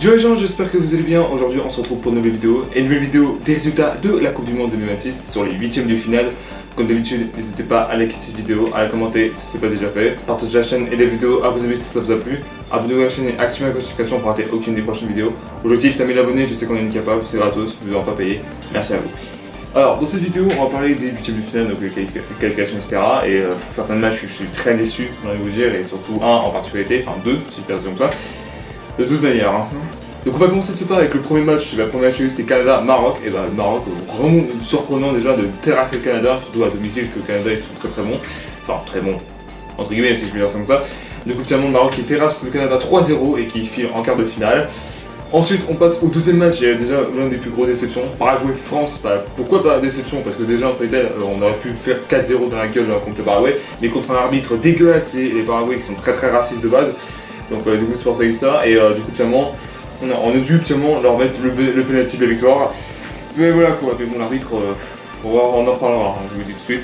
Yo les gens, j'espère que vous allez bien. Aujourd'hui on se retrouve pour une nouvelle vidéo. Et une nouvelle vidéo des résultats de la Coupe du Monde 2026 sur les 8ème de finale. Comme d'habitude, n'hésitez pas à liker cette vidéo, à la commenter si ce n'est pas déjà fait. Partagez la chaîne et les vidéos à vos amis si ça vous a plu. Abonnez-vous à la chaîne et activez la notification pour rater aucune des prochaines vidéos. L'objectif c'est 1000 abonnés, je sais qu'on est incapable, c'est gratos, vous ne devez pas payer. Merci à vous. Alors dans cette vidéo on va parler des 8ème de finale, donc les qualifications etc. Et faire plein de matchs que je suis très déçu, j'ai envie de vous dire, et surtout un en particularité, enfin deux si je peux dire comme ça. De toute manière. Hein. Donc on va commencer de ce pas avec le premier match. La première match c'était Canada-Maroc. Et bah le Maroc, vraiment surprenant déjà de terrasser le Canada, surtout à domicile que le Canada ils sont très bons. Enfin très bons, entre guillemets si je peux dire ça comme ça. Du coup finalement le Maroc qui terrasse le Canada 3-0 et qui file en quart de finale. Ensuite on passe au deuxième match, il y a déjà l'une des plus grosses déceptions. Paraguay-France, bah, pourquoi pas déception? Parce que déjà en fait on aurait pu faire 4-0 dans la gueule contre le Paraguay, mais contre un arbitre dégueulasse et les Paraguayens qui sont très racistes de base. Donc du coup c'est pour ça que ça, et du coup finalement on a dû finalement leur mettre le penalty de la victoire. Mais voilà quoi, mais bon l'arbitre, on en reparlera, hein, je vous le dis tout de suite.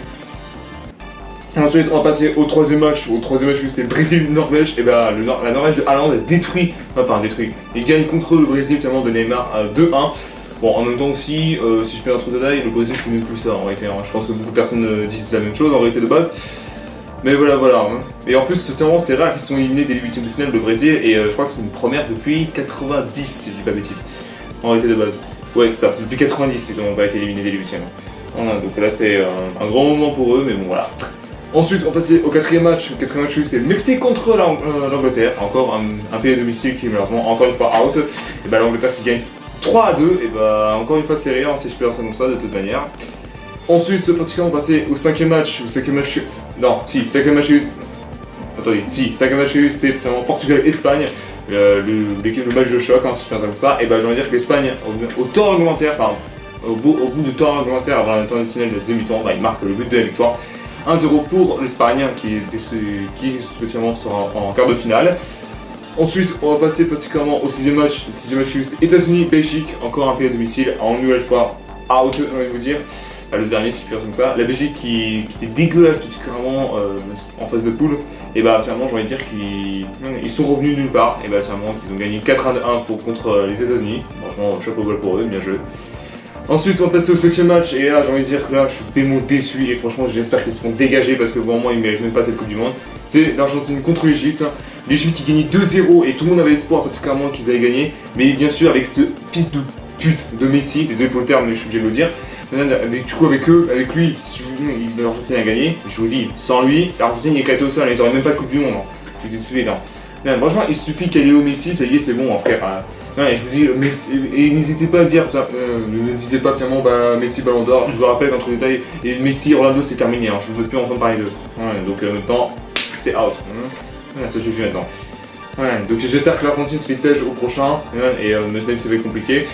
Ensuite on va passer au troisième match. Au troisième match c'était Brésil-Norvège, et bah la Norvège de Haaland détruit, il gagne contre le Brésil finalement de Neymar 2-1. Bon en même temps aussi, si je fais un truc de taille, le Brésil c'est mieux que ça en réalité, hein. Je pense que beaucoup de personnes disent la même chose en réalité de base. Mais voilà. Hein. Et en plus, c'est rare qu'ils sont éliminés dès les 8ème de finale, le Brésil, et je crois que c'est une première depuis 90, si je dis pas bêtise. En réalité de base. Ouais, c'est ça, depuis 90, ils n'ont pas été éliminés dès les 8ème. Voilà, donc là, c'est un grand moment pour eux, mais bon, voilà. Ensuite, on va passer au quatrième match. Le quatrième match, c'est le Mexique contre l'Angleterre. Encore un pays à domicile qui est malheureusement encore une fois out. Et bah, l'Angleterre qui gagne 3-2, et bah, encore une fois, c'est rien, si je peux dire ça comme ça, de toute manière. Ensuite, pratiquement, on va passer au cinquième match. Cinquième match, c'était finalement Portugal-Espagne, le match de choc, hein, si je fais comme ça. Et bah, j'ai envie de dire que l'Espagne, au temps réglementaire, enfin, au bout du temps réglementaire, avant le temps additionnel de deuxième mi-temps, bah, il marque le but de la victoire. 1-0 pour l'Espagne, qui spécialement sera en quart de finale. Ensuite, on va passer pratiquement au sixième match. Le sixième match, c'était États-Unis-Belgique, encore un pays à domicile, en nouvelle fois out, j'ai envie de vous dire. Le dernier, si je comme ça. La Belgique qui était dégueulasse particulièrement en phase de poule, et bah finalement j'ai envie de dire qu'ils sont revenus nulle part, et bah finalement ils ont gagné 4-1 contre les États-Unis. Franchement chapeau bas pour eux, bien joué. Ensuite on va passer au 7ème match, et là j'ai envie de dire que là je suis démon déçu, et franchement j'espère qu'ils se font dégager parce que vraiment ils ne méritent même pas cette Coupe du Monde. C'est l'Argentine contre l'Égypte. L'Égypte qui gagnait 2-0 et tout le monde avait espoir particulièrement qu'ils allaient gagner, mais bien sûr avec ce fils de pute de Messi, désolé pour le terme mais je suis obligé de le dire. Du coup avec lui, l'Argentine a gagné, je vous dis, sans lui, l'Argentine est éclatée au sol, ils n'auraient même pas de Coupe du Monde, hein. Je vous dis tout de suite, hein. Non, franchement, il suffit qu'elle est au Messi, ça y est, c'est bon, frère. Non, et je vous dis, et n'hésitez pas à dire, ne disez pas finalement, bah, Messi Ballon d'Or, je vous rappelle qu'entre détails, et Messi Ronaldo c'est terminé, hein. Je ne veux plus entendre parler d'eux. Ouais, donc maintenant, c'est out. Ça suffit maintenant. Ouais, donc j'espère que l'Argentine se fait tège au prochain, et même si ça va être compliqué.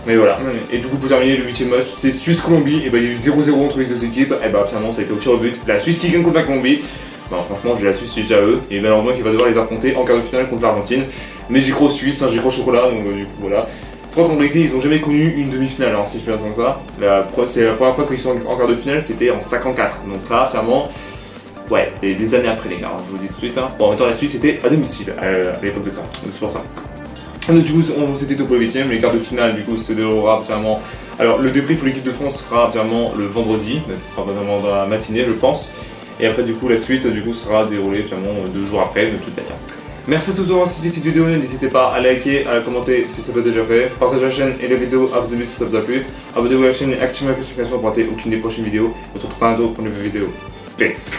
Mais voilà, et du coup pour terminer le 8ème match, c'est Suisse-Colombie, et bah il y a eu 0-0 entre les deux équipes, et bah finalement ça a été au tir au but, la Suisse qui gagne contre la Colombie. Bah franchement j'ai la Suisse, c'est déjà eux, et malheureusement qu'il va devoir les affronter en quart de finale contre l'Argentine. Mais j'y crois aux Suisses, hein, j'y crois au chocolat, donc du coup voilà. Je crois qu'en réalité ils n'ont jamais connu une demi-finale, hein, si je peux dire comme ça. C'est la première fois qu'ils sont en quart de finale, c'était en 54, donc là clairement, ouais, et des années après les gars, je vous dis tout de suite. Hein. Bon en même temps la Suisse était à domicile à l'époque de ça, donc c'est pour ça. Du coup, c'était tout pour le 8ème, les quarts de finale, du coup, se déroulera finalement. Alors, le débrief pour l'équipe de France sera finalement le vendredi, mais ce sera vraiment dans la matinée, je pense. Et après, du coup, la suite, du coup, sera déroulée finalement 2 jours après, de toute manière. Merci à tous d'avoir assisté cette vidéo, n'hésitez pas à liker, à la commenter si ça peut déjà fait. Partagez la chaîne et la vidéo à vos amis si ça vous a plu. Abonnez-vous à la chaîne et activez la notification pour rater aucune des prochaines vidéos. On se retrouve bientôt pour une nouvelle vidéo. Peace.